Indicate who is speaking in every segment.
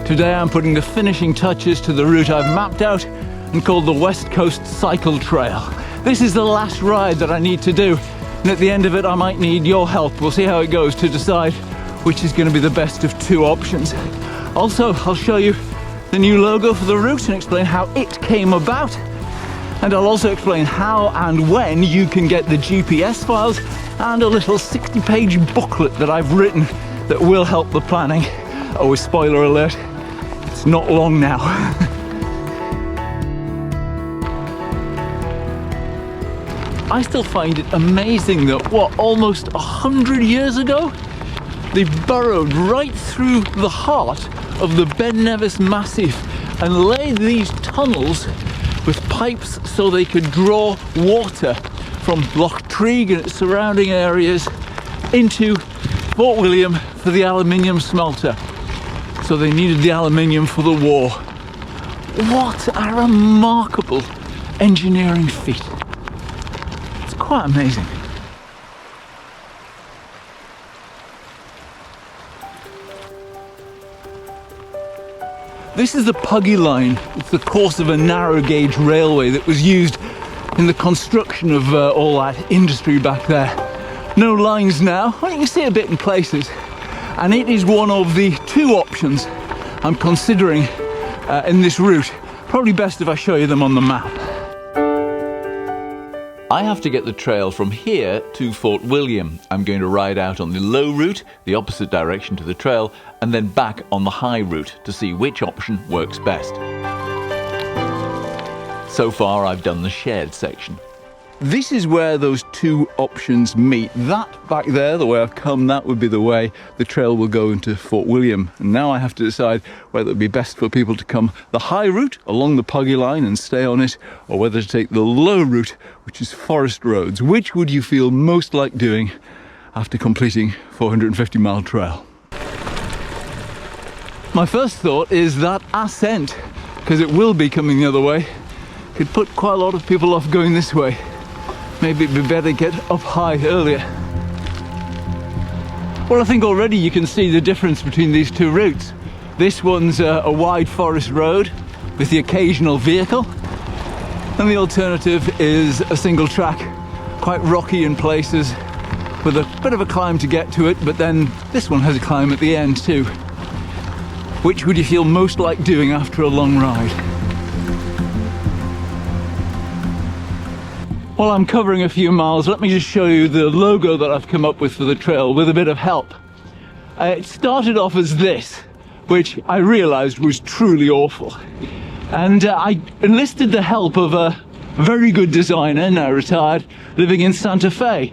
Speaker 1: Today I'm putting the finishing touches to the route I've mapped out and called the West Coast Cycle Trail. This is the last ride that I need to do, and at the end of it I might need your help. We'll see how it goes to decide which is going to be the best of two options. Also, I'll show you the new logo for the route and explain how it came about. And I'll also explain how and when you can get the GPS files and a little 60-page booklet that I've written that will help the planning. Oh, spoiler alert, it's not long now. I still find it amazing that, almost 100 years ago, they burrowed right through the heart of the Ben Nevis Massif and laid these tunnels with pipes so they could draw water from Loch Treig and its surrounding areas into Fort William for the aluminium smelter. So they needed the aluminium for the war. What a remarkable engineering feat. It's quite amazing. This is the Puggy Line. It's the course of a narrow gauge railway that was used in the construction of all that industry back there. No lines now. Well, you can see a bit in places. And it is one of the two options I'm considering in this route. Probably best if I show you them on the map. I have to get the trail from here to Fort William. I'm going to ride out on the low route, the opposite direction to the trail, and then back on the high route to see which option works best. So far I've done the shared section. This is where those two options meet. That back there, the way I've come, that would be the way the trail will go into Fort William. And now I have to decide whether it would be best for people to come the high route along the Puggy Line and stay on it, or whether to take the low route, which is Forest Roads. Which would you feel most like doing after completing 450-mile trail? My first thought is that ascent, because it will be coming the other way, could put quite a lot of people off going this way. Maybe it'd be better to get up high earlier. Well, I think already you can see the difference between these two routes. This one's a wide forest road with the occasional vehicle, and the alternative is a single track, quite rocky in places, with a bit of a climb to get to it, but then this one has a climb at the end too. Which would you feel most like doing after a long ride? While I'm covering a few miles, let me just show you the logo that I've come up with for the trail with a bit of help. It started off as this, which I realized was truly awful. And I enlisted the help of a very good designer, now retired, living in Santa Fe,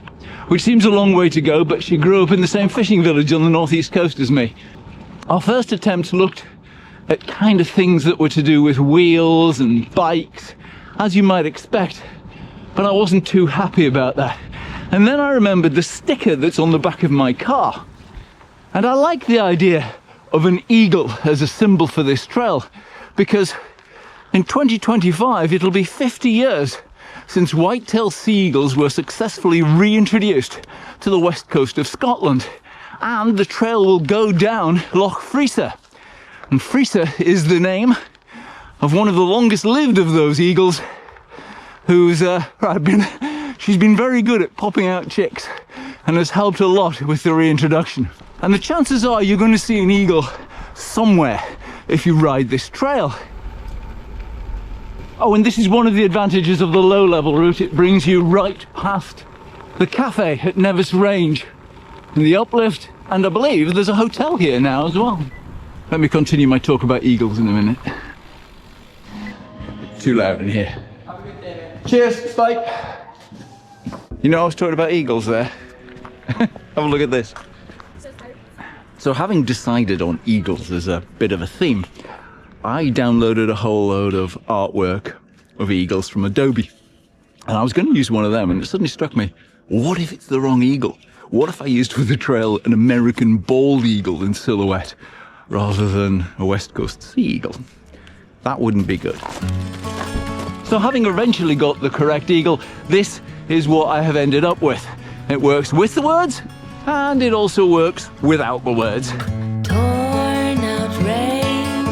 Speaker 1: which seems a long way to go, but she grew up in the same fishing village on the northeast coast as me. Our first attempt looked at kind of things that were to do with wheels and bikes, as you might expect. But I wasn't too happy about that. And then I remembered the sticker that's on the back of my car. And I like the idea of an eagle as a symbol for this trail, because in 2025 it'll be 50 years since white-tailed sea eagles were successfully reintroduced to the west coast of Scotland. And the trail will go down Loch Freesa. And Freesa is the name of one of the longest lived of those eagles, who's she's been very good at popping out chicks and has helped a lot with the reintroduction. And the chances are you're going to see an eagle somewhere if you ride this trail. Oh, and this is one of the advantages of the low-level route. It brings you right past the cafe at Nevis Range and the uplift, and I believe there's a hotel here now as well. Let me continue my talk about eagles in a minute. Too loud in here. Cheers, bye. You know, I was talking about eagles there. Have a look at this. So having decided on eagles as a bit of a theme, I downloaded a whole load of artwork of eagles from Adobe. And I was going to use one of them, and it suddenly struck me, what if it's the wrong eagle? What if I used for the trail an American bald eagle in silhouette rather than a West Coast sea eagle? That wouldn't be good. So having eventually got the correct eagle, this is what I have ended up with. It works with the words, and it also works without the words.
Speaker 2: Torn out rainbows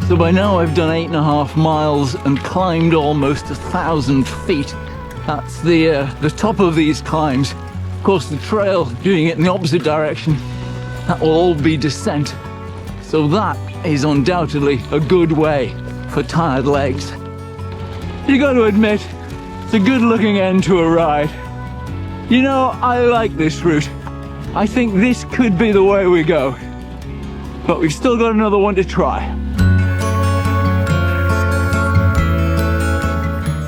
Speaker 1: So by now I've done 8.5 miles and climbed almost 1,000 feet. That's the top of these climbs. Of course, the trail, doing it in the opposite direction, that will all be descent. So that is undoubtedly a good way for tired legs. You got to admit, it's a good looking end to a ride. You know, I like this route. I think this could be the way we go. But we've still got another one to try.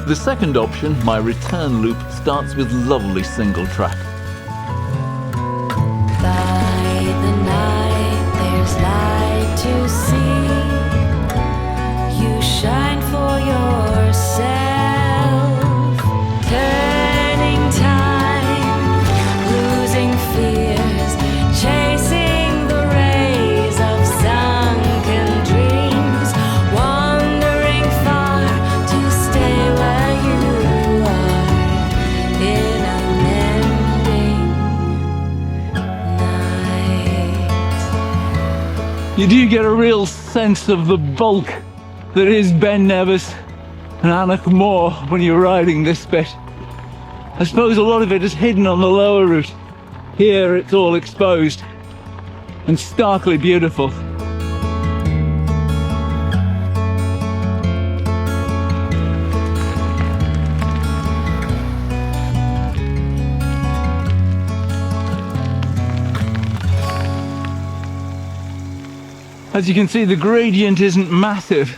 Speaker 1: The second option, my return loop, starts with lovely single track.
Speaker 2: By the night there's light to see. You shine for yourself. Turning time, losing fears, chasing the rays of sunken dreams, wandering far to stay where you are in an ending night.
Speaker 1: You do get a real sense of the bulk that is Ben Nevis and Anak Mor when you're riding this bit. I suppose a lot of it is hidden on the lower route. Here it's all exposed and starkly beautiful. As you can see, the gradient isn't massive,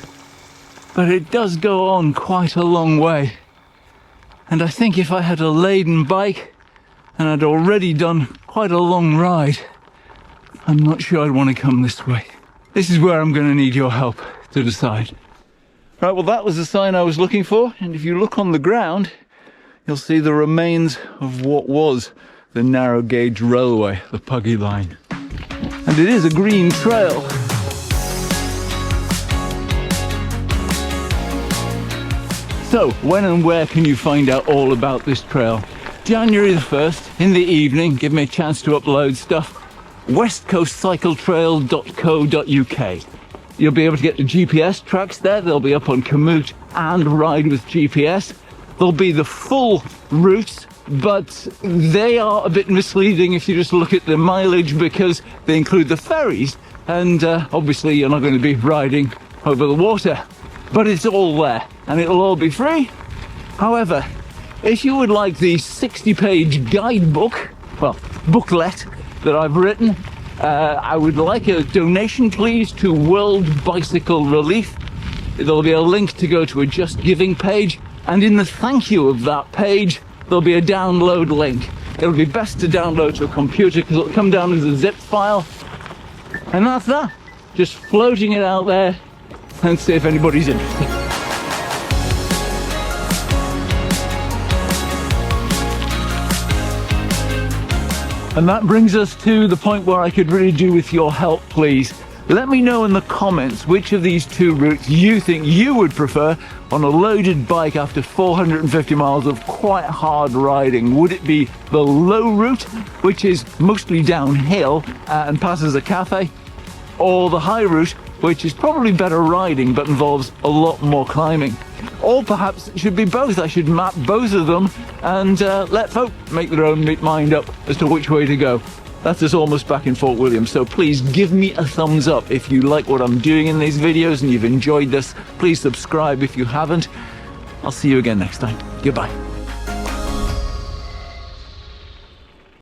Speaker 1: but it does go on quite a long way. And I think if I had a laden bike and I'd already done quite a long ride, I'm not sure I'd want to come this way. This is where I'm going to need your help to decide. Right, well, that was the sign I was looking for, and if you look on the ground, you'll see the remains of what was the narrow gauge railway, the Puggy Line. And it is a green trail. So, when and where can you find out all about this trail? January the 1st, in the evening, give me a chance to upload stuff. westcoastcycletrail.co.uk. You'll be able to get the GPS tracks there. They'll be up on Komoot and Ride with GPS. There'll be the full routes, but they are a bit misleading if you just look at the mileage, because they include the ferries, and obviously you're not going to be riding over the water. But it's all there, and it'll all be free. However, if you would like the 60-page guidebook, well, booklet that I've written, I would like a donation, please, to World Bicycle Relief. There'll be a link to go to a Just Giving page, and in the thank you of that page, there'll be a download link. It'll be best to download to a computer because it'll come down as a zip file. And that's that. Just floating it out there and see if anybody's interested. And that brings us to the point where I could really do with your help, please. Let me know in the comments which of these two routes you think you would prefer on a loaded bike after 450 miles of quite hard riding. Would it be the low route, which is mostly downhill and passes a cafe, or the high route, which is probably better riding but involves a lot more climbing? Or perhaps it should be both. I should map both of them and let folk make their own mind up as to which way to go. That's us almost back in Fort William, so please give me a thumbs up if you like what I'm doing in these videos and you've enjoyed this. Please subscribe if you haven't. I'll see you again next time. Goodbye.